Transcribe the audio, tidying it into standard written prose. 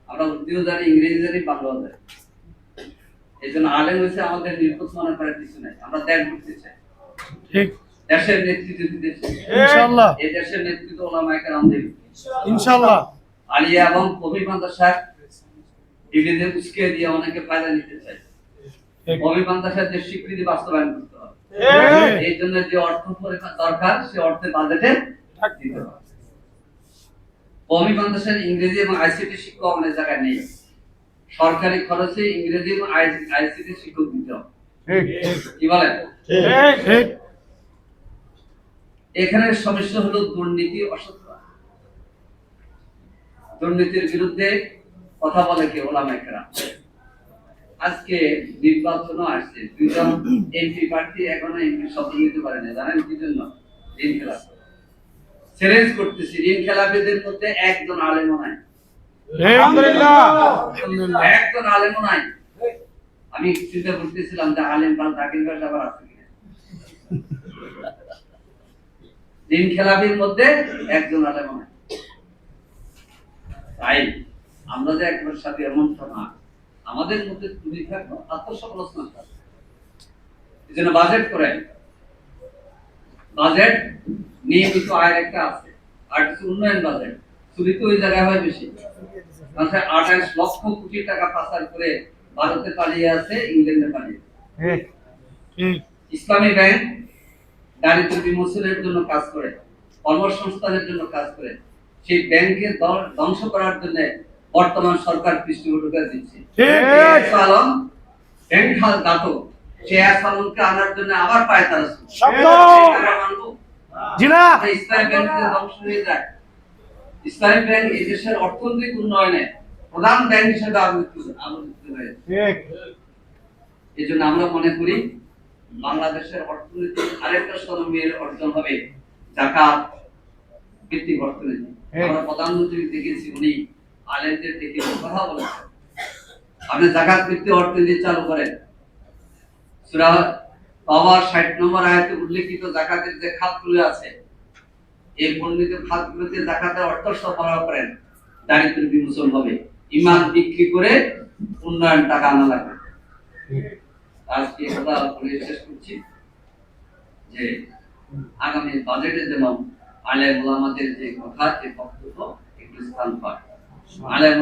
আমরা উর্দুও জানি, ইংরেজি জানি, বাংলাও জানি। এই জন্য আলেম হচ্ছে আমাদের নির্বোধ মনে করার কিছু নাই। আমরা দেশ করতে চাই, ঠিক, দেশের নেতৃত্ব দিতে চাই। ইনশাআল্লাহ, এই দেশের নেতৃত্ব ওলামায়ে কেরাম দেবে ইনশাআল্লাহ। আলিয়া এবং কবি মাদ্রাসা ডিগ্রিদের উস্কে দিয়ে অনেকে ফায়দা নিতে চায়। কবি মাদ্রাসার যে স্বীকৃতি বাস্তবায়ন করতে হবে, এই জন্য যে অর্থ দরকার সে অর্থে বাজেটে দিতে হবে। কবি মাদ্রাসার ইংরেজি এবং আইসিটি শিক্ষক অনেক জায়গায় নেই। সরকারি খরচে ইংরেজি এবং আইসিটি শিক্ষক দিতে হবে। কি বলেন? এখানে সমস্যা হলো দুর্নীতি, অসততা। দুর্নীতির বিরুদ্ধে কথা বলে কে? ওলামায়ে কেরাম। আজকে নির্বাচনও আসছে, দুইজন এমপি প্রার্থী এখনো এমপি শপথ নিতে পারে না। জানেন কি জন্য? ঋণ খেলাপ চ্যালেঞ্জ করতেছি। ঋণ খেলাপিদের মধ্যে একজন আলেমও নাই। একজন আলেমও নাই। আমি চিন্তা করতেছিলাম যে আলেম বা জাকির ভাই আবার আছে কিনা। ঋণ খেলাপির মধ্যে একজন আলেমও নাই। তাই আমরা যে একবার সাথে এমনটা না, আমাদের মধ্যে তুমি থাকবো, আত্মসমালোচনা থাকবে। এই জন্য বাজেট করে, বাজেট নিয়মিত আয়ের একটা আছে, আর কিছু উন্নয়ন বাজেট চুরিতে ওই জায়গায় হয় বেশি। 28 লক্ষ কোটি টাকা পাচার করে ভারতে পালিয়ে আছে, ইংল্যান্ডে পালিয়ে। ইসলামী ব্যাংক দারিদ্র বিমোচনের জন্য কাজ করে, কর্মসংস্থানের জন্য কাজ করে। সেই ব্যাংকে ধ্বংস করার জন্য বর্তমান সরকার পৃষ্ঠপোষকতা দিচ্ছে। আলম ব্যাংক দাতো সে আসালমকে আনার জন্য আবার পায় তারা ইসলামী ব্যাংক ধ্বংস হয়ে যায়। ইসলামী ব্যাংক এই দেশের অর্থনৈতিক উন্নয়নে প্রধান ব্যাংক হিসেবে আবির্ভূত হয়েছে। এই জন্য আমরা মনে করি বাংলাদেশের অর্থনীতির আরেকটা স্তরের অর্জন হবে যাকাত ভিত্তিক অর্থনীতি। আমরা প্রধানমন্ত্রী দেখেছি, উনি আলেমদের দেখে কথা বলেছেন, আপনি যাকাত ভিত্তিক অর্থনীতি চালু করেন। সূরা তাওবার 60 নম্বর আয়াতে উল্লেখিত যাকাতের যে খাতগুলো আছে, এই বর্ণিত খাতগুলোতে যাকাতের অর্থ সরবরাহ করেন, দারিদ্র বিমোচন হবে। ঈমান বিক্রি করে উন্নয়ন টাকা আনা লাগবে। আজকে কথা বলে শেষ করছি যে আগামী বাজেটে যেন আলেম ওলামাদের যে কথা, যে বক্তব্য একটু স্থান পায়। আলেম